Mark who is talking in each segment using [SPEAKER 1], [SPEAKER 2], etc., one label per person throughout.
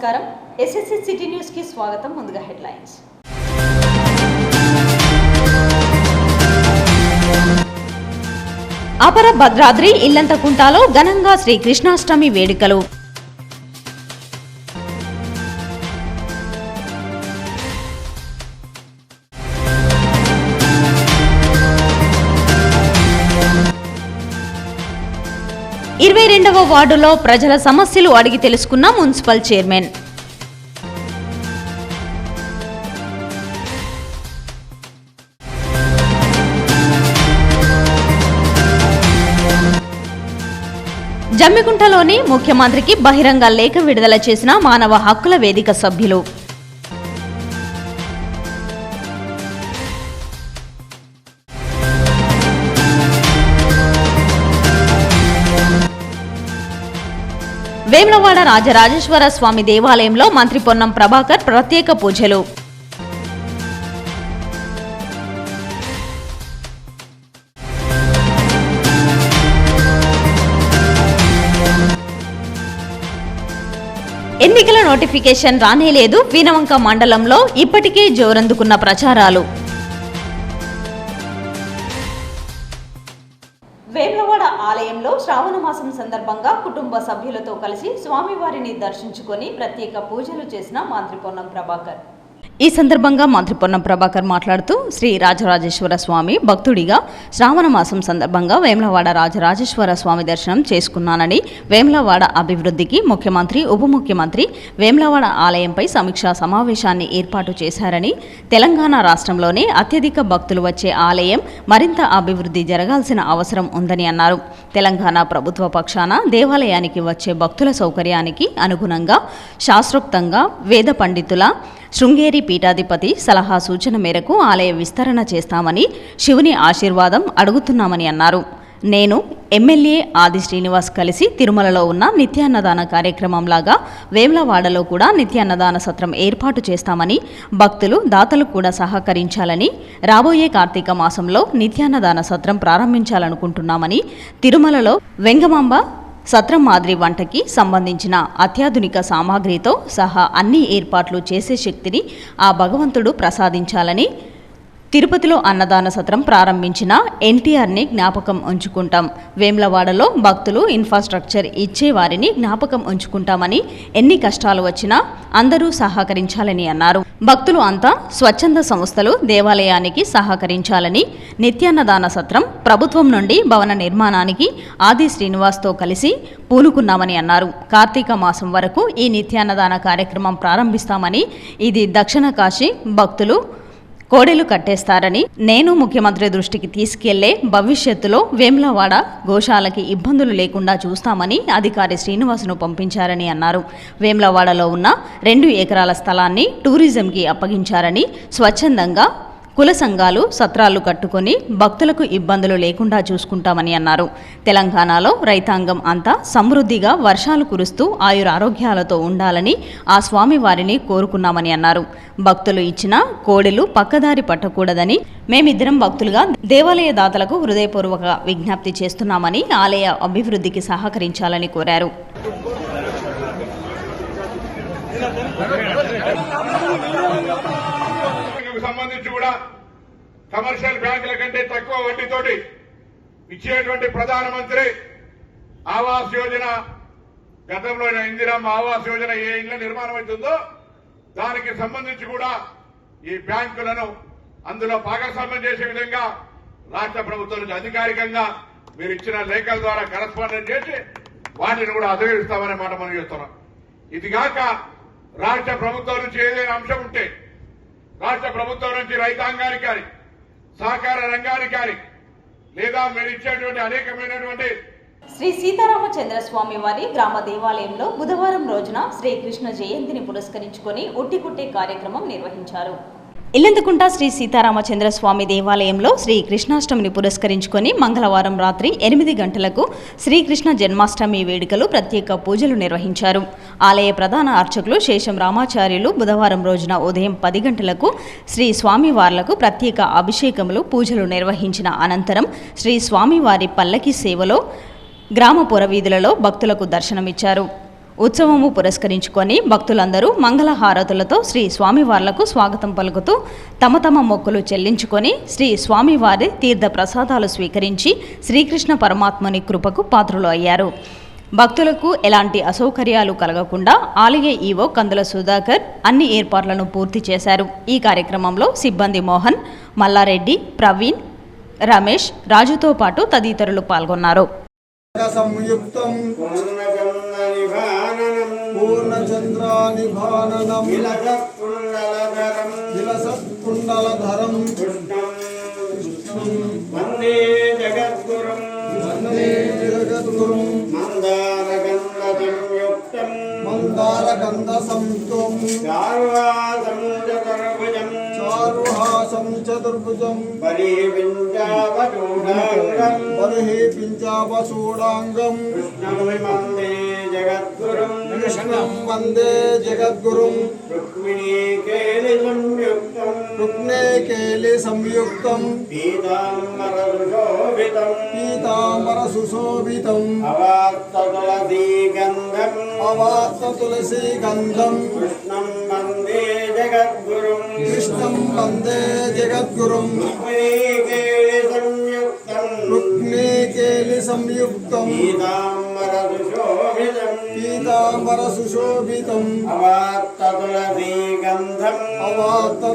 [SPEAKER 1] నమస్కారం SSC city news కి స్వాగతం. ముందుగా హెడ్లైన్స్. అపర భద్రాద్రి ఇల్లంతకుంటలో ఘనంగా శ్రీ కృష్ణాష్టమి వేడుకలు. ఇరవై 22వ వార్డులో ప్రజల సమస్యలు అడిగి తెలుసుకున్న మున్సిపల్ చైర్మన్. జమ్మికుంటలోని ముఖ్యమంత్రికి బహిరంగ లేఖ విడుదల చేసిన మానవ హక్కుల వేదిక సభ్యులు. వేములవాడ రాజరాజేశ్వర స్వామి దేవాలయంలో మంత్రి పొన్నం ప్రభాకర్ ప్రత్యేక పూజలు. ఎన్నికల నోటిఫికేషన్ రానేలేదు. వీనవంక మండలంలో ఇప్పటికే జోరందుకున్న ప్రచారాలు. వేములవాడ ఆలయంలో శ్రావణ మాసం సందర్భంగా కుటుంబ సభ్యులతో కలిసి స్వామివారిని దర్శించుకొని ప్రత్యేక పూజలు చేసిన మంత్రి పొన్నం ప్రభాకర్. ఈ సందర్భంగా మంత్రి పొన్నం ప్రభాకర్ మాట్లాడుతూ శ్రీ రాజరాజేశ్వర స్వామి భక్తుడిగా శ్రావణ మాసం సందర్భంగా వేములవాడ రాజరాజేశ్వర స్వామి దర్శనం చేసుకున్నానని, వేములవాడ అభివృద్ధికి ముఖ్యమంత్రి ఉప ముఖ్యమంత్రి వేములవాడ ఆలయంపై సమీక్షా సమావేశాన్ని ఏర్పాటు చేశారని, తెలంగాణ రాష్ట్రంలోనే అత్యధిక భక్తులు వచ్చే ఆలయం మరింత అభివృద్ధి జరగాల్సిన అవసరం ఉందని అన్నారు. తెలంగాణ ప్రభుత్వ పక్షాన దేవాలయానికి వచ్చే భక్తుల సౌకర్యానికి అనుగుణంగా శాస్త్రోక్తంగా వేద పండితుల శృంగేరి పీఠాధిపతి సలహా సూచన మేరకు ఆలయ విస్తరణ చేస్తామని, శివుని ఆశీర్వాదం అడుగుతున్నామని అన్నారు. నేను ఎమ్మెల్యే ఆది శ్రీనివాస్ కలిసి తిరుమలలో ఉన్న నిత్యాన్నదాన కార్యక్రమంలాగా వేములవాడలో కూడా నిత్యాన్నదాన సత్రం ఏర్పాటు చేస్తామని, భక్తులు దాతలు కూడా సహకరించాలని, రాబోయే కార్తీక మాసంలో నిత్యాన్నదాన సత్రం ప్రారంభించాలనుకుంటున్నామని, తిరుమలలో వెంగమాంబ సత్రం మాదిరి వంటకి సంబంధించిన అత్యాధునిక సామాగ్రితో సహా అన్ని ఏర్పాట్లు చేసే శక్తిని ఆ భగవంతుడు ప్రసాదించాలని, తిరుపతిలో అన్నదాన సత్రం ప్రారంభించిన ఎన్టీఆర్ని జ్ఞాపకం ఉంచుకుంటాం, వేములవాడలో భక్తులు ఇన్ఫ్రాస్ట్రక్చర్ ఇచ్చే వారిని జ్ఞాపకం ఉంచుకుంటామని, ఎన్ని కష్టాలు వచ్చినా అందరూ సహకరించాలని అన్నారు. భక్తులు అంతా స్వచ్ఛంద సంస్థలు దేవాలయానికి సహకరించాలని, నిత్యాన్నదాన సత్రం ప్రభుత్వం నుండి భవన నిర్మాణానికి ఆది శ్రీనివాస్తో కలిసి పూనుకున్నామని అన్నారు. కార్తీక మాసం వరకు ఈ నిత్యాన్నదాన కార్యక్రమం ప్రారంభిస్తామని, ఇది దక్షిణ కాశీ భక్తులు కోడెలు కట్టేస్తారని, నేను ముఖ్యమంత్రి దృష్టికి తీసుకెళ్లే భవిష్యత్తులో వేములవాడ గోశాలకి ఇబ్బందులు లేకుండా చూస్తామని అధికారి శ్రీనివాసును పంపించారని అన్నారు. వేములవాడలో ఉన్న 2 ఎకరాల స్థలాన్ని టూరిజంకి అప్పగించారని, స్వచ్ఛందంగా కుల సంఘాలు సత్రాలు కట్టుకొని భక్తులకు ఇబ్బందులు లేకుండా చూసుకుంటామని అన్నారు. తెలంగాణలో రైతాంగం అంతా సమృద్ధిగా వర్షాలు కురుస్తూ ఆయురారోగ్యాలతో ఉండాలని ఆ స్వామి వారిని కోరుకున్నామని అన్నారు. భక్తులు ఇచ్చిన కోడెలు పక్కదారి పట్టకూడదని, మేమిద్దరం భక్తులుగా దేవాలయ దాతలకు హృదయపూర్వక విజ్ఞప్తి చేస్తున్నామని, ఆలయ అభివృద్ధికి సహకరించాలని కోరారు.
[SPEAKER 2] సంబంధించి కూడా కమర్షియల్ బ్యాంకుల కంటే తక్కువ వడ్డీతోటి ఇచ్చేటువంటి ప్రధానమంత్రి ఆవాస్ యోజన, గతంలో ఇందిరమ్మ ఆవాస్ యోజన ఏ ఇళ్ల నిర్మాణం అవుతుందో దానికి సంబంధించి కూడా ఈ బ్యాంకులను అందులో భాగస్వామ్యం చేసే విధంగా రాష్ట్ర ప్రభుత్వం నుంచి అధికారికంగా మీరు ఇచ్చిన లేఖల ద్వారా కరస్పాండెంట్ చేసి వాటిని కూడా అధిగమిస్తామనే మాట మనం చేస్తున్నాం. ఇదిగాక రాష్ట్ర ప్రభుత్వం నుంచి ఏదైనా అంశం ఉంటే రాష్ట్ర ప్రభుత్వం నుంచి రైతాంగానికి కానీ సహకార రంగానికి కానీ లేదా మీరు ఇచ్చేటువంటి అనేకమైనటువంటి
[SPEAKER 1] శ్రీ సీతారామచంద్రస్వామి వారి గ్రామ దేవాలయంలో బుధవారం రోజున శ్రీకృష్ణ జయంతిని పురస్కరించుకొని ఉట్టికుట్టే కార్యక్రమం నిర్వహించారు. ఇల్లంతకుంట శ్రీ సీతారామచంద్రస్వామి దేవాలయంలో శ్రీ కృష్ణాష్టమిని పురస్కరించుకొని మంగళవారం రాత్రి 8 గంటలకు శ్రీకృష్ణ జన్మాష్టమి వేడుకలు ప్రత్యేక పూజలు నిర్వహించారు. ఆలయ ప్రధాన అర్చకులు శేషం రామాచార్యులు బుధవారం రోజున ఉదయం 10 గంటలకు శ్రీ స్వామివార్లకు ప్రత్యేక అభిషేకములు పూజలు నిర్వహించిన అనంతరం శ్రీ స్వామివారి పల్లకి సేవలో గ్రామ పురవీధులలో భక్తులకు దర్శనమిచ్చారు. ఉత్సవము పురస్కరించుకొని భక్తులందరూ మంగళ హారతులతో శ్రీ స్వామివార్లకు స్వాగతం పలుకుతూ తమ తమ మొక్కులు చెల్లించుకొని శ్రీ స్వామివారి తీర్థ ప్రసాదాలు స్వీకరించి శ్రీకృష్ణ పరమాత్మని కృపకు పాత్రులు అయ్యారు. భక్తులకు ఎలాంటి అసౌకర్యాలు కలగకుండా ఆలయ ఈవో కందుల సుధాకర్ అన్ని ఏర్పాట్లను పూర్తి చేశారు. ఈ కార్యక్రమంలో సిబ్బంది మోహన్, మల్లారెడ్డి, ప్రవీణ్, రమేష్, రాజుతో పాటు తదితరులు పాల్గొన్నారు.
[SPEAKER 3] సంయుక్తం పూర్ణచంద్రానిభాననం విలసత్కుండలధరం
[SPEAKER 4] వందే జగద్గురుం
[SPEAKER 3] మందారగంధ సంయుక్తం చారుహాసం చతుర్భుజం బర్హి పించావచూడాంగం కృష్ణం వందే జగద్గురుం రుక్మిణీకేలి సంయుక్తం పీతాంబర సుశోభితం అవాత్త తులసీ గంధం
[SPEAKER 4] కృష్ణం వందే జగద్గురుం
[SPEAKER 3] రుక్మిణీకేలి సంయుక్తం పీతాంబర సుశోభితం
[SPEAKER 4] అవాత్త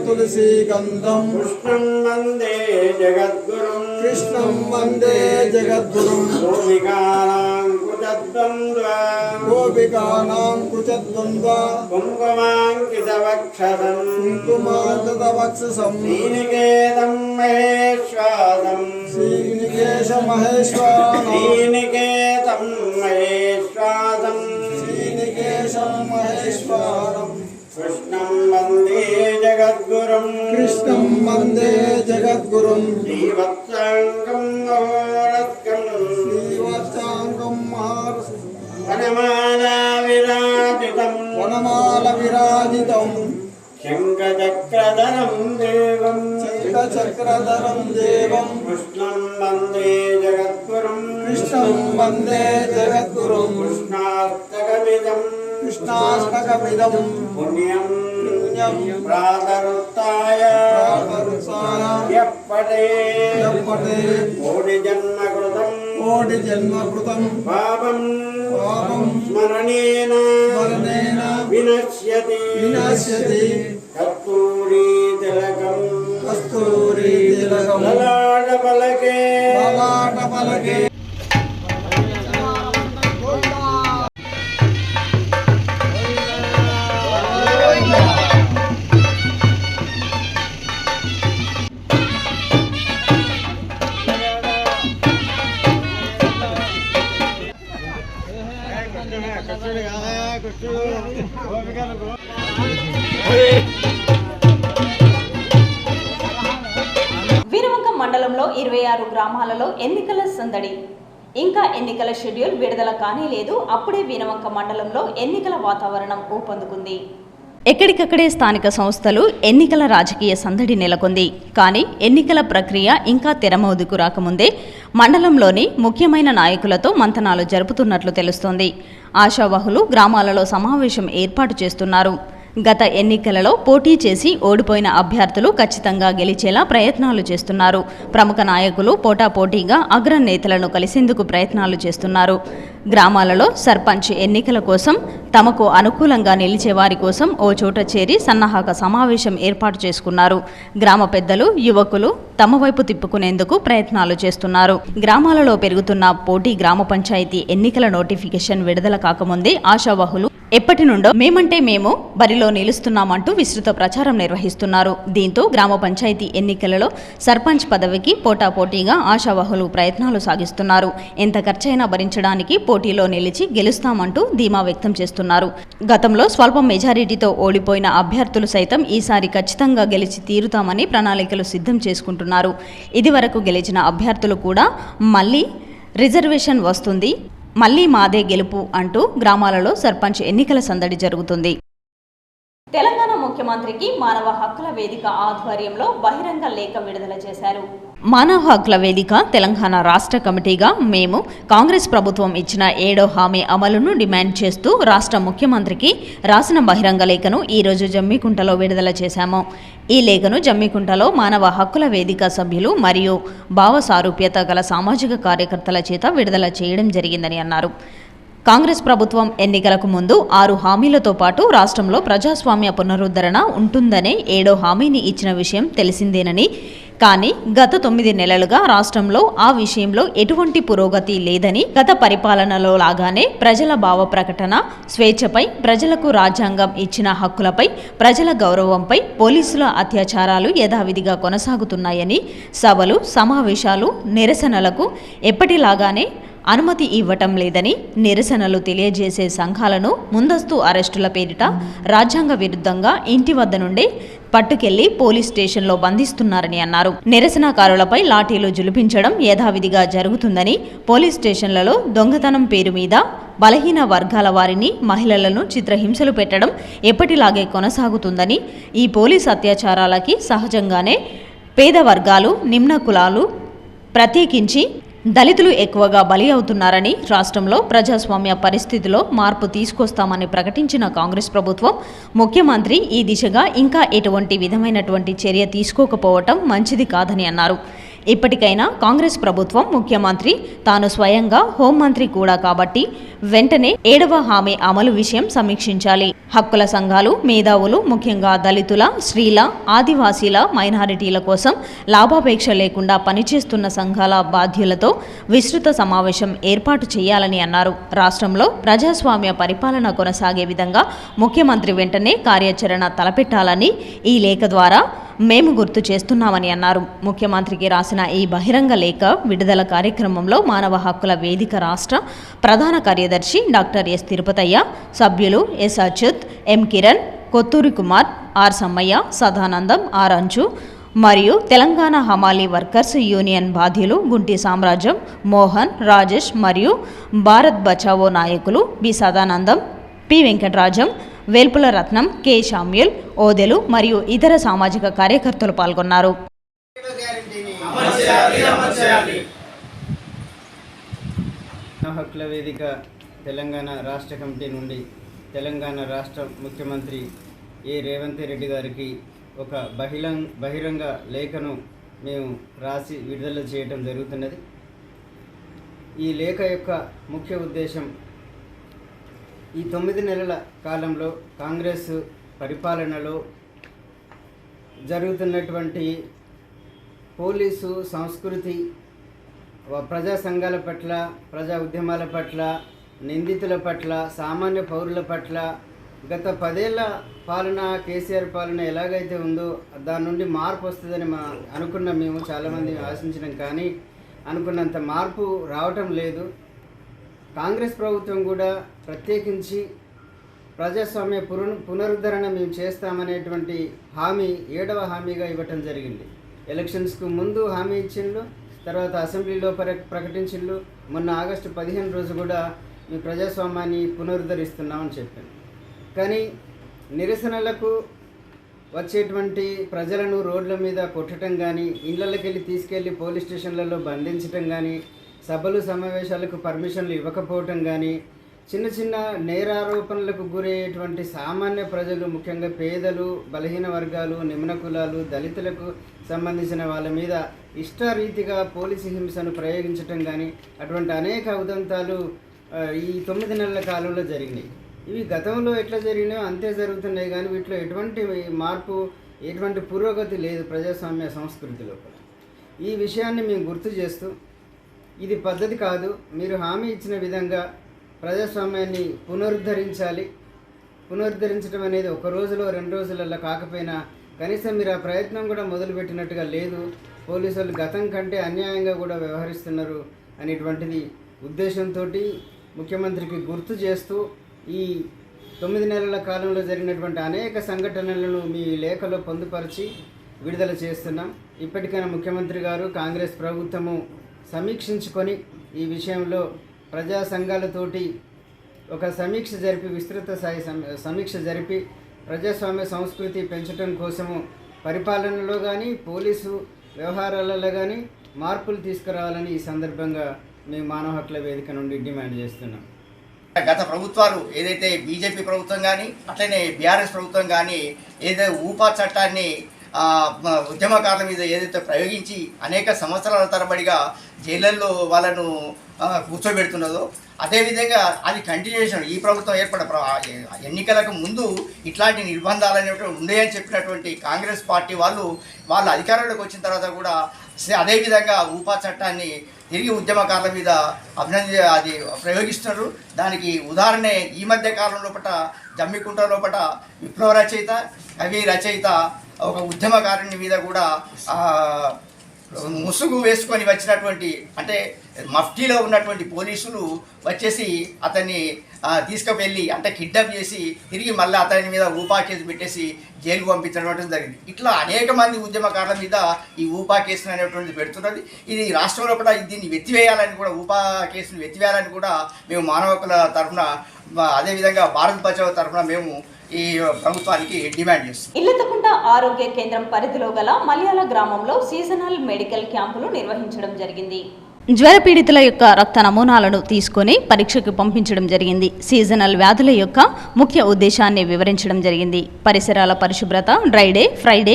[SPEAKER 3] తులసీ గంధం
[SPEAKER 4] కృష్ణం వందే జగద్గురుం
[SPEAKER 3] గోపికానాం కుచద్వంద్వ కుంకుమార్దవక్షసం
[SPEAKER 4] శ్రీనికేతం మహేశ్వాసం
[SPEAKER 3] శ్రీనికేశ మహేశ్వరం
[SPEAKER 4] శ్రీనికేతం మహేశ్వాసం
[SPEAKER 3] శ్రీనికేశం మహేశ్వరం
[SPEAKER 4] కృష్ణం వందే జగద్గురుం శ్రీవత్సాంగం మహోరత్కం
[SPEAKER 3] శ్రీవత్సాంగం మహారసం
[SPEAKER 4] వనమాల విరాజితం శంఖచక్రధరం దేవం కృష్ణం వందే జగద్గురుం
[SPEAKER 3] కృష్ణాష్టకమిదం
[SPEAKER 4] పుణ్యం ప్రాతరుత్తాయ యప్పటే కోటి జన్మకృతం పాపం స్మరణేన వినశ్యతి కస్తూరీ తిలకం లలాట పలకే
[SPEAKER 1] వీరవంక మండలంలో 26 గ్రామాలలో ఎన్నికల సందడి. ఇంకా ఎన్నికల షెడ్యూల్ విడుదల కానీ లేదు. అప్పుడే వీరవంక మండలంలో ఎన్నికల వాతావరణం ఊపందుకుంది. ఎక్కడికక్కడే స్థానిక సంస్థలు ఎన్నికల రాజకీయ సందడి నెలకొంది. కానీ ఎన్నికల ప్రక్రియ ఇంకా తెరమోదుకు రాకముందే మండలంలోని ముఖ్యమైన నాయకులతో మంతనాలు జరుపుతున్నట్లు తెలుస్తోంది. ఆశావహులు గ్రామాలలో సమావేశం ఏర్పాటు చేస్తున్నారు. గత ఎన్నికలలో పోటీ చేసి ఓడిపోయిన అభ్యర్థులు ఖచ్చితంగా గెలిచేలా ప్రయత్నాలు చేస్తున్నారు. ప్రముఖ నాయకులు పోటాపోటీగా అగ్రనేతలను కలిసేందుకు ప్రయత్నాలు చేస్తున్నారు. గ్రామాలలో సర్పంచ్ ఎన్నికల కోసం తమకు అనుకూలంగా నిలిచే వారి కోసం ఓ చోట చేరి సన్నాహక సమావేశం ఏర్పాటు చేసుకున్నారు. గ్రామ పెద్దలు, యువకులు తమ వైపు తిప్పుకునేందుకు ప్రయత్నాలు చేస్తున్నారు. గ్రామాలలో పెరుగుతున్న పోటీ గ్రామ పంచాయతీ ఎన్నికల నోటిఫికేషన్ విడుదల కాకముందే ఆశావహులు ఎప్పటి నుండో మేమంటే మేము బరిలో నిలుస్తున్నామంటూ విస్తృత ప్రచారం నిర్వహిస్తున్నారు. దీంతో గ్రామ పంచాయతీ ఎన్నికలలో సర్పంచ్ పదవికి పోటాపోటీగా ఆశావహులు ప్రయత్నాలు సాగిస్తున్నారు. ఎంత ఖర్చైనా భరించడానికి పోటీలో నిలిచి గెలుస్తామంటూ ధీమా వ్యక్తం చేస్తున్నారు. గతంలో స్వల్ప మెజారిటీతో ఓడిపోయిన అభ్యర్థులు సైతం ఈసారి ఖచ్చితంగా గెలిచి తీరుతామని ప్రణాళికలు సిద్ధం చేసుకుంటున్నారు. ఇదివరకు గెలిచిన అభ్యర్థులు కూడా మళ్ళీ రిజర్వేషన్ వస్తుంది, మళ్లీ మాదే గెలుపు అంటూ గ్రామాలలో సర్పంచ్ ఎన్నికల సందడి జరుగుతుంది. తెలంగాణ ముఖ్యమంత్రికి మానవ హక్కుల వేదిక ఆధ్వర్యంలో బహిరంగ లేఖ విడుదల చేశారు. మానవ హక్కుల వేదిక తెలంగాణ రాష్ట్ర కమిటీగా మేము కాంగ్రెస్ ప్రభుత్వం ఇచ్చిన 7వ హామీ అమలును డిమాండ్ చేస్తూ రాష్ట్ర ముఖ్యమంత్రికి రాసిన బహిరంగ లేఖను ఈరోజు జమ్మికుంటలో విడుదల చేశాము. ఈ లేఖను జమ్మికుంటలో మానవ హక్కుల వేదిక సభ్యులు మరియు భావ సారూప్యత గల సామాజిక కార్యకర్తల చేత విడుదల చేయడం జరిగిందని అన్నారు. కాంగ్రెస్ ప్రభుత్వం ఎన్నికలకు ముందు 6 హామీలతో పాటు రాష్ట్రంలో ప్రజాస్వామ్య పునరుద్ధరణ ఉంటుందనే 7వ హామీని ఇచ్చిన విషయం తెలిసిందేనని, కానీ గత 9 నెలలుగా రాష్ట్రంలో ఆ విషయంలో ఎటువంటి పురోగతి లేదని, గత పరిపాలనలో లాగానే ప్రజల భావ ప్రకటన స్వేచ్ఛపై, ప్రజలకు రాజ్యాంగం ఇచ్చిన హక్కులపై, ప్రజల గౌరవంపై పోలీసుల అత్యాచారాలు యథావిధిగా కొనసాగుతున్నాయని, సభలు సమావేశాలు నిరసనలకు ఎప్పటిలాగానే అనుమతి ఇవ్వటం లేదని, నిరసనలు తెలియజేసే సంఘాలను ముందస్తు అరెస్టుల పేరిట రాజ్యాంగ విరుద్ధంగా ఇంటి వద్ద నుండే పట్టుకెళ్లి పోలీస్ స్టేషన్లో బంధిస్తున్నారని అన్నారు. నిరసనకారులపై లాఠీలు జులిపించడం యథావిధిగా జరుగుతుందని, పోలీస్ స్టేషన్లలో దొంగతనం పేరు మీద బలహీన వర్గాల వారిని, మహిళలను చిత్రహింసలు పెట్టడం ఎప్పటిలాగే కొనసాగుతుందని, ఈ పోలీస్ అత్యాచారాలకి సహజంగానే పేద వర్గాలు, నిమ్న కులాలు ప్రత్యేకించి దళితులు ఎక్కువగా బలి అవుతున్నారని, రాష్ట్రంలో ప్రజాస్వామ్య పరిస్థితిలో మార్పు తీసుకొస్తామని ప్రకటించిన కాంగ్రెస్ ప్రభుత్వం ముఖ్యమంత్రి ఈ దిశగా ఇంకా ఎటువంటి విధమైనటువంటి చర్య తీసుకోకపోవటం మంచిది కాదని అన్నారు. ఇప్పటికైనా కాంగ్రెస్ ప్రభుత్వం ముఖ్యమంత్రి తాను స్వయంగా హోంమంత్రి కూడా కాబట్టి వెంటనే 7వ హామీ అమలు విషయం సమీక్షించాలి. హక్కుల సంఘాలు, మేధావులు, ముఖ్యంగా దళితుల, స్త్రీల, ఆదివాసీల, మైనారిటీల కోసం లాభాపేక్ష లేకుండా పనిచేస్తున్న సంఘాల బాధ్యులతో విస్తృత సమావేశం ఏర్పాటు చేయాలని అన్నారు. రాష్ట్రంలో ప్రజాస్వామ్య పరిపాలన కొనసాగే విధంగా ముఖ్యమంత్రి వెంటనే కార్యాచరణ తలపెట్టాలని ఈ లేఖ ద్వారా మేము గుర్తు చేస్తున్నామని అన్నారు. ముఖ్యమంత్రికి రాసిన ఈ బహిరంగ లేఖ విడుదల కార్యక్రమంలో మానవ హక్కుల వేదిక రాష్ట్ర ప్రధాన కార్యదర్శి డాక్టర్ ఎస్ తిరుపతయ్య, సభ్యులు S Achyut, M Kiran, Kothuri Kumar, R Sammaiah, Sadanandam, R Anchu మరియు తెలంగాణ హమాలీ వర్కర్స్ యూనియన్ బాధ్యులు గుంటి సామ్రాజ్యం, మోహన్, రాజేష్ మరియు భారత్ బచావో నాయకులు బి సదానందం, పి వెంకటరాజం, వేల్పుల రత్నం, కె శామ్యుల్, ఓదెలు మరియు ఇతర సామాజిక కార్యకర్తలు పాల్గొన్నారు.
[SPEAKER 5] హక్కుల వేదిక తెలంగాణ రాష్ట్ర కమిటీ నుండి తెలంగాణ రాష్ట్ర ముఖ్యమంత్రి ఏ రేవంత్ రెడ్డి గారికి ఒక బహిరంగ లేఖను మేము రాసి విడుదల చేయడం జరుగుతున్నది. ఈ లేఖ యొక్క ముఖ్య ఉద్దేశం ఈ 9 నెలల కాలంలో కాంగ్రెస్ పరిపాలనలో జరుగుతున్నటువంటి పోలీసు సంస్కృతి, ప్రజా సంఘాల పట్ల, ప్రజా ఉద్యమాల పట్ల, నిందితుల పట్ల, సామాన్య పౌరుల పట్ల గత 10 ఏళ్ల పాలన, కేసీఆర్ పాలన ఎలాగైతే ఉందో దాని నుండి మార్పు వస్తుందని అనుకున్నాం. మేము చాలామంది ఆశించినాం, కానీ అనుకున్నంత మార్పు రావటం లేదు. కాంగ్రెస్ ప్రభుత్వం కూడా ప్రత్యేకించి ప్రజాస్వామ్య పునరుద్ధరణ మేము చేస్తామనేటువంటి హామీ 7వ హామీగా ఇవ్వటం జరిగింది. ఎలక్షన్స్కు ముందు హామీ ఇచ్చిండ్రు, తర్వాత అసెంబ్లీలో ప్రకటించిండ్రు. మొన్న ఆగస్టు 15 రోజు కూడా మీ ప్రజాస్వామ్యాన్ని పునరుద్ధరిస్తున్నామని చెప్పాను. కానీ నిరసనలకు వచ్చేటువంటి ప్రజలను రోడ్ల మీద కొట్టడం కానీ, ఇళ్లకి వెళ్ళి తీసుకెళ్ళి పోలీస్ స్టేషన్లలో బంధించడం కానీ, సభలు సమావేశాలకు పర్మిషన్లు ఇవ్వకపోవటం కానీ, చిన్న చిన్న నేరారోపణలకు గురయ్యేటువంటి సామాన్య ప్రజలు, ముఖ్యంగా పేదలు, బలహీన వర్గాలు, నిమ్న కులాలు, దళితులకు సంబంధించిన వాళ్ళ మీద ఇష్టారీతిగా పోలీసు హింసను ప్రయోగించటం కానీ, అటువంటి అనేక ఉదంతాలు ఈ 9 నెలల కాలంలో జరిగినాయి. ఇవి గతంలో ఎట్లా జరిగినాయో అంతే జరుగుతున్నాయి, కానీ వీటిలో ఎటువంటి మార్పు, ఎటువంటి పురోగతి లేదు ప్రజాస్వామ్య సంస్కృతిలో. ఈ విషయాన్ని మేము గుర్తు చేస్తూ, ఇది పద్ధతి కాదు, మీరు హామీ ఇచ్చిన విధంగా ప్రజాస్వామ్యాన్ని పునరుద్ధరించాలి. పునరుద్ధరించడం అనేది 1 రోజులో 2 రోజులలో కాకపోయినా కనీసం మీరు ఆ ప్రయత్నం కూడా మొదలుపెట్టినట్టుగా లేదు. పోలీసులు గతం కంటే అన్యాయంగా కూడా వ్యవహరిస్తున్నారు అనేటువంటిది ఉద్దేశంతో ముఖ్యమంత్రికి గుర్తు చేస్తూ ఈ 9 నెలల కాలంలో జరిగినటువంటి అనేక సంఘటనలను మీ లేఖలో పొందుపరిచి విడుదల చేస్తున్నాం. ఇప్పటికైనా ముఖ్యమంత్రి గారు, కాంగ్రెస్ ప్రభుత్వము సమీక్షించుకొని ఈ విషయంలో ప్రజా సంఘాలతోటి ఒక సమీక్ష జరిపి, విస్తృత స్థాయి సమీక్ష జరిపి ప్రజాస్వామ్య సంస్కృతి పెంచడం కోసము పరిపాలనలో కానీ, పోలీసు వ్యవహారాలలో కానీ మార్పులు తీసుకురావాలని ఈ సందర్భంగా మేము మానవ హక్కుల వేదిక నుండి డిమాండ్ చేస్తున్నాం.
[SPEAKER 6] గత ప్రభుత్వాలు ఏదైతే బీజేపీ ప్రభుత్వం కానీ అట్లనే బీఆర్ఎస్ ప్రభుత్వం కానీ ఏదైతే ఊపా చట్టాన్ని ఉద్యమకారుల మీద ఏదైతే ప్రయోగించి అనేక సంవత్సరాల తరబడిగా జైళ్ళల్లో వాళ్ళను కూర్చోబెడుతున్నదో అదేవిధంగా అది కంటిన్యూషన్ ఈ ప్రభుత్వం ఎన్నికలకు ముందు ఇట్లాంటి నిర్బంధాలు అనేవి ఉన్నాయని చెప్పినటువంటి కాంగ్రెస్ పార్టీ వాళ్ళు అధికారంలోకి వచ్చిన తర్వాత కూడా అదేవిధంగా ఊపా చట్టాన్ని తిరిగి ఉద్యమకారుల మీద అది ప్రయోగిస్తున్నారు. దానికి ఉదాహరణే ఈ మధ్య కాలం లోపల జమ్మికుంట లోపల విప్లవ రచయిత కవి రచయిత ఒక ఉద్యమకారుని మీద కూడా ముసుగు వేసుకొని వచ్చినటువంటి అంటే మఫ్టీలో ఉన్నటువంటి పోలీసులు వచ్చేసి అతన్ని తీసుకువెళ్ళి అంటే కిడ్నాప్ చేసి తిరిగి మళ్ళీ అతని మీద ఊపా కేసు పెట్టేసి జైలుకు పంపించడం జరిగింది. ఇట్లా అనేక మంది ఉద్యమకారుల మీద ఈ ఊపా కేసులు అనేటువంటిది పెడుతున్నది. ఇది రాష్ట్రంలో కూడా దీన్ని వెత్తివేయాలని కూడా ఊపా కేసును వెత్తివేయాలని కూడా మేము మానవ హక్కుల తరఫున అదేవిధంగా భారత్ బచావ్ తరఫున మేము ఈ ప్రభుత్వానికి డిమాండ్ చేస్తుంది.
[SPEAKER 1] ఇల్లతకుంట ఆరోగ్య కేంద్రం పరిధిలో గల మలయాళ గ్రామంలో సీజనల్ మెడికల్ క్యాంపులు నిర్వహించడం జరిగింది. జ్వర పీడితుల యొక్క రక్త నమూనాలను తీసుకొని పరీక్షకు పంపించడం జరిగింది. సీజనల్ వ్యాధుల యొక్క ముఖ్య ఉద్దేశాన్ని వివరించడం జరిగింది. పరిసరాల పరిశుభ్రత, డ్రైడే, ఫ్రైడే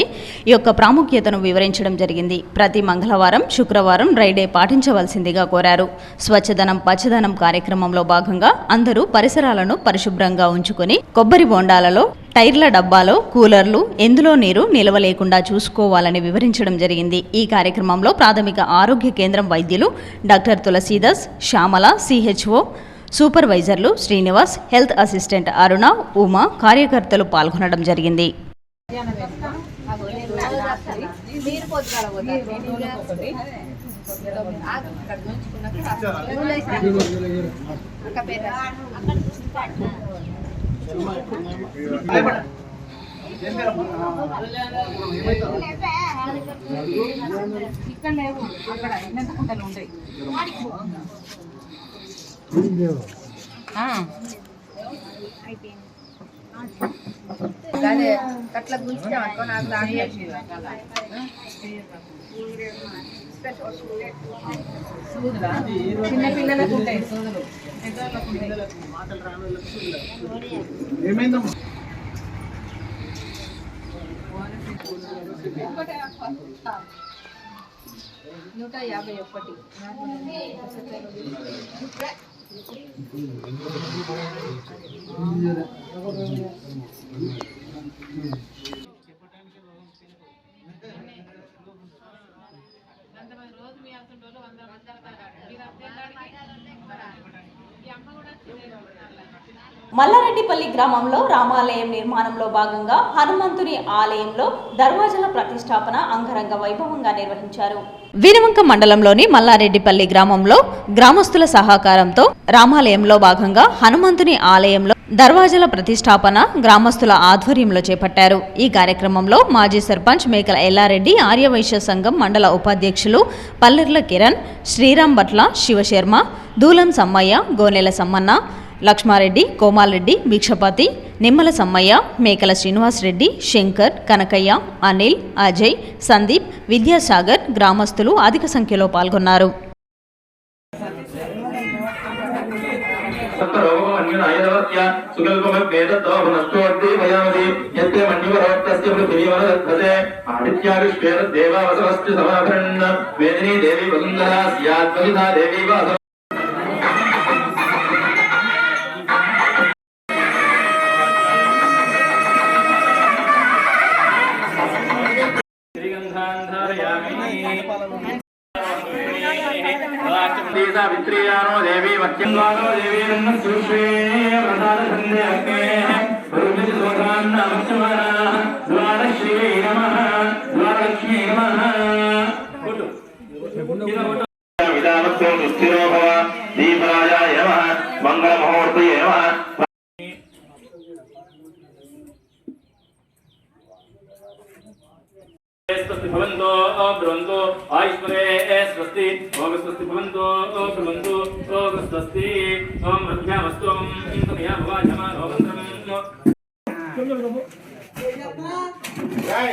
[SPEAKER 1] యొక్క ప్రాముఖ్యతను వివరించడం జరిగింది. ప్రతి మంగళవారం, శుక్రవారం డ్రైడే పాటించవలసిందిగా కోరారు. స్వచ్ఛదనం పచ్చదనం కార్యక్రమంలో భాగంగా అందరూ పరిసరాలను పరిశుభ్రంగా ఉంచుకొని కొబ్బరి బొండాలలో, టైర్ల డబ్బాలో, కూలర్లు, ఎందులో నీరు నిలవలేకుండా చూసుకోవాలని వివరించడం జరిగింది. ఈ కార్యక్రమంలో ప్రాథమిక ఆరోగ్య కేంద్రం వైద్యులు డాక్టర్ తులసీదాస్, శ్యామల, సిహెచ్ఓ సూపర్వైజర్లు శ్రీనివాస్, హెల్త్ అసిస్టెంట్ అరుణ, ఉమా కార్యకర్తలు పాల్గొనడం జరిగింది.
[SPEAKER 7] ఇక్కడ లేవు, అక్కడ కుంటలు ఉంటాయి. అదే అట్లా గుంచుతాం అనుకో, నాకు చిన్న పిల్లలకు ఉంటాయి సోదరు, ఏమైందమ్మా 151
[SPEAKER 1] మల్లారెడ్డిపల్లి గ్రామంలో రామాలయం నిర్మాణంలో భాగంగా హనుమంతుని ఆలయంలో దర్వాజల ప్రతిష్టాపన అంగరంగ వైభవంగా నిర్వహించారు. వీరవంక మండలంలోని మల్లారెడ్డిపల్లి గ్రామంలో గ్రామస్తుల సహకారంతో రామాలయంలో భాగంగా హనుమంతుని ఆలయంలో దర్వాజల ప్రతిష్టాపన గ్రామస్తుల ఆధ్వర్యంలో చేపట్టారు. ఈ కార్యక్రమంలో మాజీ సర్పంచ్ మేకల ఎల్లారెడ్డి, ఆర్యవైశ్య సంఘం మండల ఉపాధ్యక్షులు పల్లెర్ల కిరణ్, శ్రీరామ్ భట్ల, శివశర్మ, దూలం సమ్మయ్య, గోనెల సమ్మన్న, లక్ష్మారెడ్డి, కోమాలరెడ్డి, భిక్షపతి, నిమ్మల సమ్మయ్య, మేకల శ్రీనివాసరెడ్డి, శంకర్, కనకయ్య, అనిల్, అజయ్, సందీప్, విద్యాసాగర్ గ్రామస్తులు అధిక సంఖ్యలో పాల్గొన్నారు.
[SPEAKER 8] सावित्रीयानो देवी वक्यंगानो देवी रन्नसुषे प्रसादधन्यके पुरुषसोधान्नमक्षमना द्वारश्री नमः द्वारलक्ष्मी नमः विदामत्तो दुस्थिरो भव दीपराजाय नमः मंगलमुहूर्तये नमः स्वस्ति भवन्तो ब्रवन्तो आयुष्मते स्वस्ति ओम स्वस्ति भवन्तो ब्रवन्तो स्वस्ति ओम रथ्यामस्तु ओम तमया भवाजमा भवन्तम् जय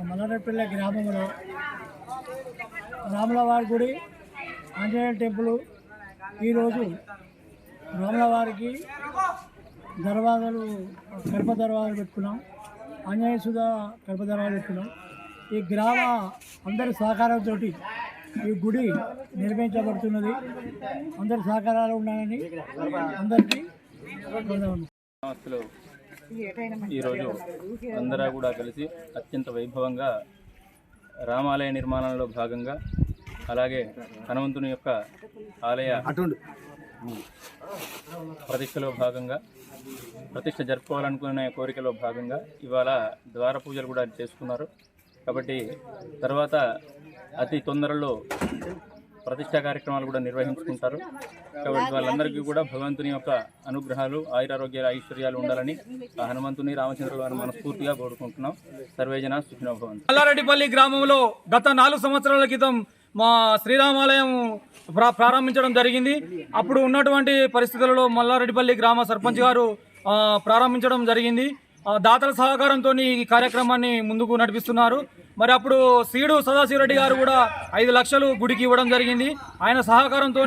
[SPEAKER 9] మల్లరెడ్డిపల్లి గ్రామంలో రాములవారి గుడి ఆంజనేయ టెంపుల్ ఈరోజు రాములవారికి దర్వాజాలు కడప దర్వాజాలు పెట్టుకున్నాం. ఆంజనేయ సుధా కడప దర్వాజాలు పెట్టుకున్నాం. ఈ గ్రామ అందరి సహకారంతో ఈ గుడి నిర్మించబడుతున్నది. అందరి సహకారాలు ఉండాలని అందరికీ
[SPEAKER 10] నమస్తలు. ఈరోజు అందరూ కూడా కలిసి అత్యంత వైభవంగా రామాలయ నిర్మాణంలో భాగంగా, అలాగే హనుమంతుని యొక్క ఆలయ ప్రతిష్టలో భాగంగా, ప్రతిష్ట జరుపుకోవాలనుకునే కోరికలో భాగంగా ఇవాళ ద్వార పూజలు కూడా చేసుకున్నారు. కాబట్టి తర్వాత అతి తొందరలో ప్రతిష్టా కార్యక్రమాలు కూడా నిర్వహించుకుంటారు. కాబట్టి వాళ్ళందరికీ కూడా భగవంతుని యొక్క అనుగ్రహాలు, ఆయురారోగ్యాలు, ఐశ్వర్యాలు ఉండాలని ఆ హనుమంతుని, రామచంద్రుల వారిని మనస్ఫూర్తిగా కోరుకుంటున్నాం. సర్వేజన సుఖినో భవంతు.
[SPEAKER 11] మల్లారెడ్డిపల్లి గ్రామంలో గత 4 సంవత్సరాల క్రితం మా శ్రీరామాలయం ప్రారంభించడం జరిగింది. అప్పుడు ఉన్నటువంటి పరిస్థితులలో మల్లారెడ్డిపల్లి గ్రామ సర్పంచ్ గారు ప్రారంభించడం జరిగింది. దాతల సహకారంతో ఈ కార్యక్రమాన్ని ముందుకు నడిపిస్తున్నారు. మరి అప్పుడు సీడు సదాశివరెడ్డి గారు కూడా 5 లక్షలు గుడికి ఇవ్వడం జరిగింది. ఆయన సహకారంతో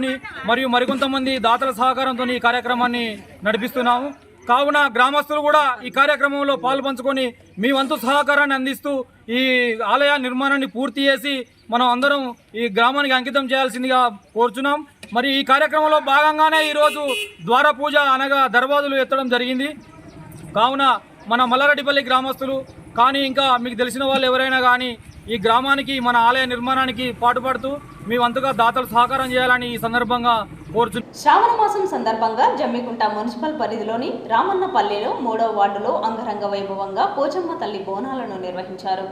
[SPEAKER 11] మరియు మరికొంతమంది దాతల సహకారంతో ఈ కార్యక్రమాన్ని నడిపిస్తున్నాము. కావున గ్రామస్తులు కూడా ఈ కార్యక్రమంలో పాల్పంచుకొని మీ వంతు సహకారాన్ని అందిస్తూ ఈ ఆలయ నిర్మాణాన్ని పూర్తి చేసి మనం అందరం ఈ గ్రామానికి అంకితం చేయాల్సిందిగా కోరుచున్నాం. మరి ఈ కార్యక్రమంలో భాగంగానే ఈరోజు ద్వార పూజ అనగా దర్వాజులు ఎత్తడం జరిగింది. కావున మన మల్లారెడ్డిపల్లి గ్రామస్తులు కానీ ఇంకా మీకు తెలిసిన వాళ్ళు ఎవరైనా కానీ ఈ గ్రామానికి, మన ఆలయ నిర్మాణానికి పాటుపడుతూ మీ వంతుగా దాతలు సహకారం చేయాలని ఈ సందర్భంగా కోరుచున్నాం.
[SPEAKER 1] శ్రావణ మాసం సందర్భంగా జమ్మికుంట మున్సిపల్ పరిధిలోని రామన్నపల్లిలో 3వ వార్డులో అంగరంగ వైభవంగా పోచమ్మ తల్లి బోనాలను నిర్వహించారు.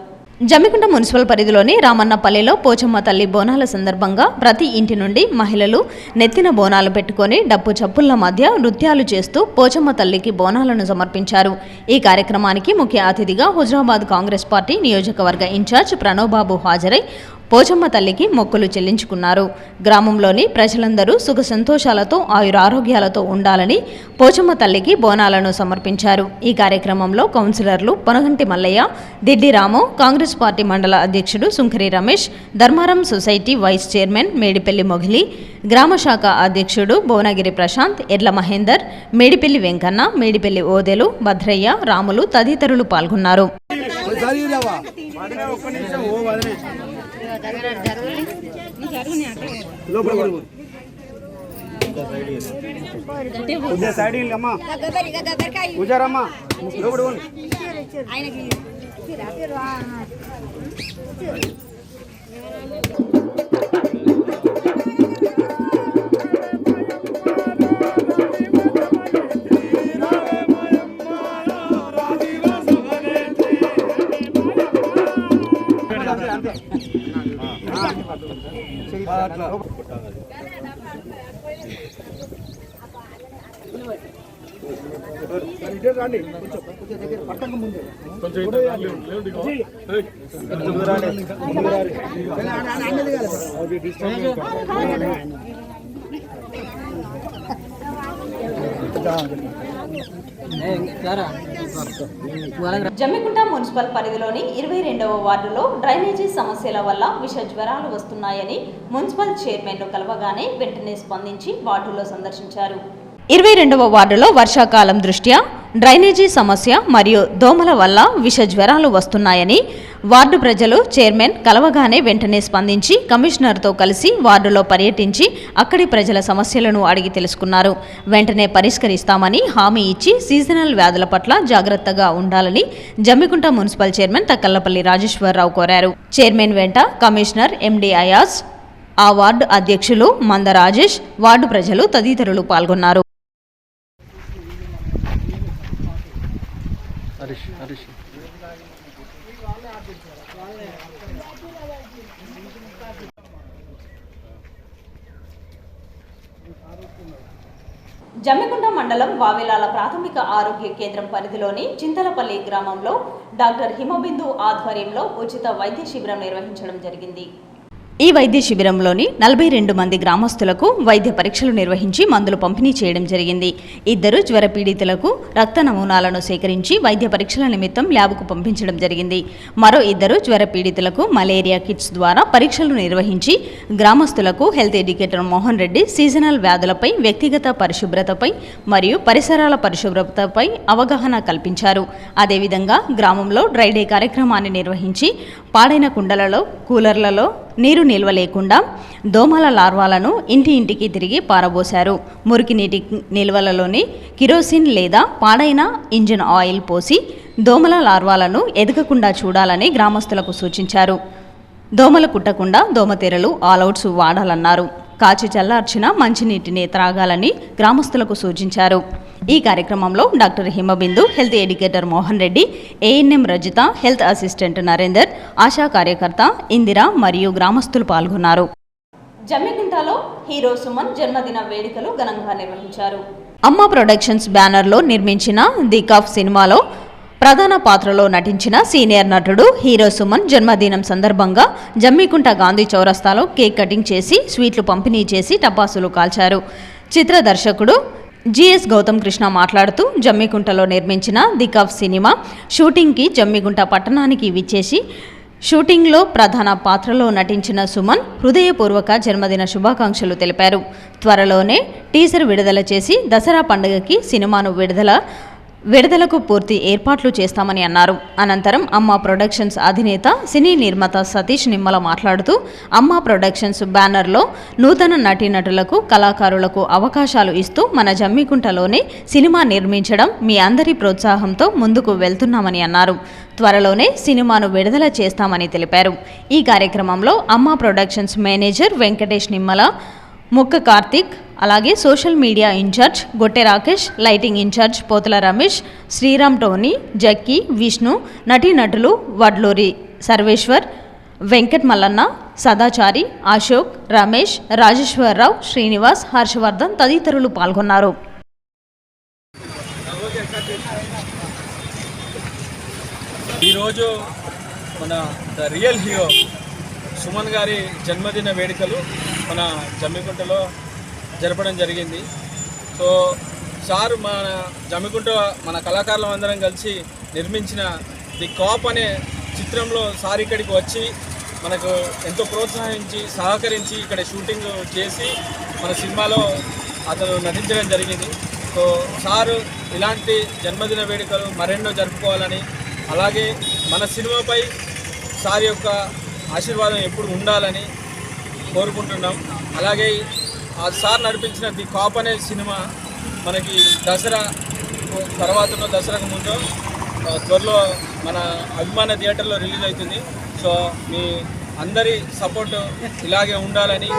[SPEAKER 1] జమ్మికుంట మున్సిపల్ పరిధిలోని రామన్నపల్లిలో పోచమ్మ తల్లి బోనాల సందర్భంగా ప్రతి ఇంటి నుండి మహిళలు నెత్తిన బోనాలు పెట్టుకొని డప్పు చప్పుళ్ల మధ్య నృత్యాలు చేస్తూ పోచమ్మ తల్లికి బోనాలను సమర్పించారు. ఈ కార్యక్రమానికి ముఖ్య అతిథిగా హుజరాబాద్ కాంగ్రెస్ పార్టీ నియోజకవర్గ ఇన్ఛార్జ్ ప్రణోబాబు హాజరై పోచమ్మ తల్లికి మొక్కులు చెల్లించుకున్నారు. గ్రామంలోని ప్రజలందరూ సుఖ సంతోషాలతో ఆయురారోగ్యాలతో ఉండాలని పోచమ్మ తల్లికి బోనాలను సమర్పించారు. ఈ కార్యక్రమంలో కౌన్సిలర్లు పొనగంటి మల్లయ్య, దిడ్డి రాము, కాంగ్రెస్ పార్టీ మండల అధ్యక్షుడు Sunkari Ramesh, Dharmaram society vice chairman Medipalli Mogili, గ్రామ శాఖ అధ్యక్షుడు భువనగిరి ప్రశాంత్, ఎడ్ల మహేందర్, మేడిపల్లి వెంకన్న, మేడిపల్లి ఓదెలు, భద్రయ్య, రాములు తదితరులు పాల్గొన్నారు. జమ్మికుంట మున్సిపల్ పరిధిలోని 22వ వార్డులో డ్రైనేజీ సమస్యల వల్ల విష జ్వరాలు వస్తున్నాయని మున్సిపల్ చైర్మన్ను కలవగానే వెంటనే స్పందించి వార్డులో సందర్శించారు. 22వ వార్డులో వర్షాకాలం దృష్ట్యా డ్రైనేజీ సమస్య మరియు దోమల వల్ల విష జ్వరాలు వస్తున్నాయని వార్డు ప్రజలు చైర్మన్ కలవగానే వెంటనే స్పందించి కమిషనర్తో కలిసి వార్డులో పర్యటించి అక్కడి ప్రజల సమస్యలను అడిగి తెలుసుకున్నారు. వెంటనే పరిష్కరిస్తామని హామీ ఇచ్చి సీజనల్ వ్యాధుల పట్ల జాగ్రత్తగా ఉండాలని జమ్మికుంట మున్సిపల్ చైర్మన్ తక్కళ్లపల్లి రాజేశ్వరరావు కోరారు. చైర్మన్ వెంట కమిషనర్ ఎండి అయాజ్, ఆ వార్డు అధ్యక్షులు మంద రాజేష్, వార్డు ప్రజలు తదితరులు పాల్గొన్నారు. జమ్మికుంట మండలం వావిలాల ప్రాథమిక ఆరోగ్య కేంద్రం పరిధిలోని చింతలపల్లి గ్రామంలో డాక్టర్ హిమబిందు ఆధ్వర్యంలో ఉచిత వైద్య శిబిరం నిర్వహించడం జరిగింది. ఈ వైద్య శిబిరంలోని 42 మంది గ్రామస్తులకు వైద్య పరీక్షలు నిర్వహించి మందులు పంపిణీ చేయడం జరిగింది. 2 జ్వర పీడితులకు రక్త నమూనాలను సేకరించి వైద్య పరీక్షల నిమిత్తం ల్యాబ్కు పంపించడం జరిగింది. మరో 2 జ్వర పీడితులకు మలేరియా కిట్స్ ద్వారా పరీక్షలు నిర్వహించి గ్రామస్తులకు health educator Mohan Reddy seasonal వ్యాధులపై, వ్యక్తిగత పరిశుభ్రతపై మరియు పరిసరాల పరిశుభ్రతపై అవగాహన కల్పించారు. అదేవిధంగా గ్రామంలో డ్రై డే కార్యక్రమాన్ని నిర్వహించి పాడైన కుండలలో, కూలర్లలో నీరు నిల్వ లేకుండా దోమల లార్వాలను ఇంటింటికి తిరిగి పారబోశారు. మురికి నీటి నిల్వలలోని కిరోసిన్ లేదా పాడైన ఇంజిన్ ఆయిల్ పోసి దోమల లార్వాలను ఎదగకుండా చూడాలని గ్రామస్తులకు సూచించారు. దోమలు కుట్టకుండా దోమతెరలు, ఆల్అవుట్స్ వాడాలన్నారు. కాచి చల్లార్చిన మంచినీటిని త్రాగాలని గ్రామస్తులకు సూచించారు. ఈ కార్యక్రమంలో doctor Himabindu, health educator Mohan Reddy, ANM Rajitha, health assistant Narender, ASHA కార్యకర్త ఇందిరా మరియు గ్రామస్తులు పాల్గొన్నారు. జమ్మికుంటలో హీరో సుమన్ జన్మదిన వేడుకలు ఘనంగా నిర్వహించారు. అమ్మ ప్రొడక్షన్స్ బ్యానర్లో నిర్మించిన ది కాఫ్ సినిమాలో ప్రధాన పాత్రలో నటించిన సీనియర్ నటుడు హీరో సుమన్ జన్మదినం సందర్భంగా జమ్మికుంట గాంధీ చౌరస్తాలో కేక్ కటింగ్ చేసి స్వీట్లు పంపిణీ చేసి టపాసులు కాల్చారు. చిత్ర దర్శకుడు జిఎస్ గౌతమ్ కృష్ణ మాట్లాడుతూ జమ్మికుంటలో నిర్మించిన ది కాఫ్ సినిమా షూటింగ్కి జమ్మికుంట పట్టణానికి విచ్చేసి షూటింగ్లో ప్రధాన పాత్రలో నటించిన సుమన్ హృదయపూర్వక జన్మదిన శుభాకాంక్షలు తెలిపారు. త్వరలోనే టీజర్ విడుదల చేసి దసరా పండుగకి సినిమాను విడుదలకు పూర్తి ఏర్పాట్లు చేస్తామని అన్నారు. అనంతరం అమ్మ ప్రొడక్షన్స్ అధినేత సినీ నిర్మాత సతీష్ నిమ్మల మాట్లాడుతూ అమ్మ ప్రొడక్షన్స్ బ్యానర్లో నూతన నటీనటులకు, కళాకారులకు అవకాశాలు ఇస్తూ మన జమ్మికుంటలోనే సినిమా నిర్మించడం మీ అందరి ప్రోత్సాహంతో ముందుకు వెళ్తున్నామని అన్నారు. త్వరలోనే సినిమాను విడుదల చేస్తామని తెలిపారు. ఈ కార్యక్రమంలో అమ్మ ప్రొడక్షన్స్ మేనేజర్ వెంకటేష్ నిమ్మల, ముక్క కార్తిక్, అలాగే social media in-charge Gotte Rakesh, lighting in-charge Pothula Ramesh, Sriram, Tony, Jakki, Vishnu, నటీనటులు వడ్లూరి సర్వేశ్వర్, వెంకట్ మల్లన్న, సదాచారి, అశోక్, రమేష్, రాజేశ్వరరావు, శ్రీనివాస్, హర్షవర్ధన్ తదితరులు పాల్గొన్నారు.
[SPEAKER 11] ఈరోజు మన ద రియల్ హీరో సుమన్ గారి జన్మదిన వేడుకలు మన జమ్మికుంటలో జరపడం జరిగింది. సో సార్ మన జమ్మికుంట మన కళాకారులం అందరం కలిసి నిర్మించిన ది కాప్ అనే చిత్రంలో సార్ ఇక్కడికి వచ్చి మనకు ఎంతో ప్రోత్సహించి సహకరించి ఇక్కడ షూటింగ్ చేసి మన సినిమాలో అతను నటించడం జరిగింది. సో సారు ఇలాంటి జన్మదిన వేడుకలు మరెన్నో జరుపుకోవాలని, అలాగే మన సినిమాపై సార్ యొక్క ఆశీర్వాదం ఎప్పుడు ఉండాలని కోరుకుంటున్నాం. అలాగే ఆ సార్ నడిపించిన ది కాప్ అనే సినిమా మనకి దసరా తర్వాతనో దసరాకు ముందు త్వరలో మన అభిమాన థియేటర్లో రిలీజ్ అవుతుంది. సో మీ అందరి సపోర్టు ఇలాగే ఉండాలని,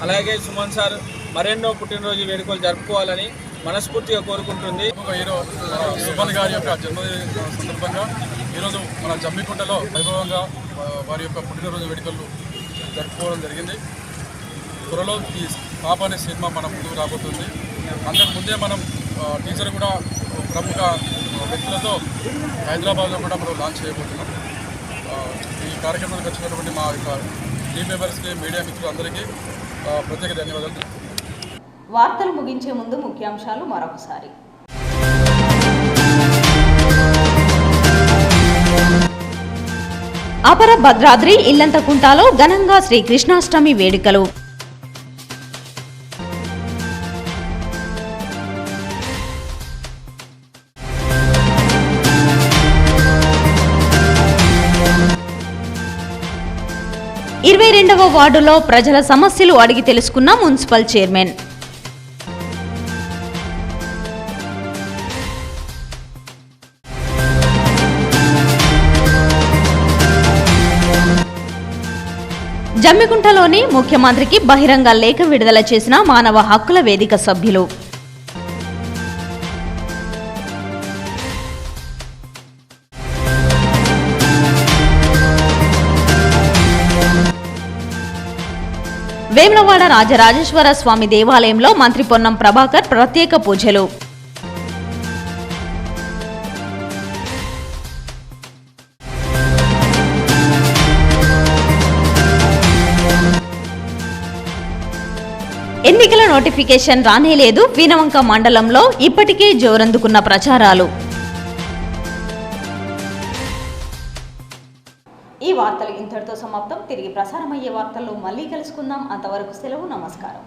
[SPEAKER 11] అలాగే సుమన్ సార్ మరెన్నో పుట్టినరోజు వేడుకలు జరుపుకోవాలని మనస్ఫూర్తిగా కోరుకుంటుంది.
[SPEAKER 12] హీరో సుమన్ గారి యొక్క జన్మదిన సందర్భంగా ఈరోజు మన జమ్మికుంటలో వైభవంగా వారి యొక్క పుట్టినరోజు వేడుకలు జరుపుకోవడం జరిగింది. త్వరలో ఈ కాప్ అనే సినిమా మన ముందుకు రాబోతుంది. అంతకు ముందే మనం టీజర్ కూడా ప్రముఖ వ్యక్తులతో హైదరాబాద్లో కూడా మనం లాంచ్ చేయబోతున్నాం. ఈ కార్యక్రమానికి వచ్చినటువంటి మా యొక్క టీమ్ మెంబర్స్కి, మీడియా మిత్రులు అందరికీ ప్రత్యేక ధన్యవాదాలు.
[SPEAKER 1] వార్తలు ముగించే ముందు ముఖ్యాంశాలు మరొకసారి. అపర భద్రాద్రి ఇల్లంతకుంటలో ఘనంగా శ్రీ కృష్ణాష్టమి వేడుకలు. 22వ వార్డులో ప్రజల సమస్యలు అడిగి తెలుసుకున్న మున్సిపల్ చైర్మన్. జమ్మికుంటలోని ముఖ్యమంత్రికి బహిరంగ లేఖ విడుదల చేసిన మానవ హక్కుల వేదిక సభ్యులు. వేములవాడ రాజరాజేశ్వర స్వామి దేవాలయంలో మంత్రి పొన్నం ప్రభాకర్ ప్రత్యేక పూజలు. ఎన్నికల నోటిఫికేషన్ రానేలేదు. వీనవంక మండలంలో ఇప్పటికే జోరందుకున్న ప్రచారాలు. ఈ వార్తలు ఇంతటితో సమాప్తం. తిరిగి ప్రసారమయ్యే వార్తల్లో మళ్ళీ కలుసుకుందాం. అంతవరకు సెలవు. నమస్కారం.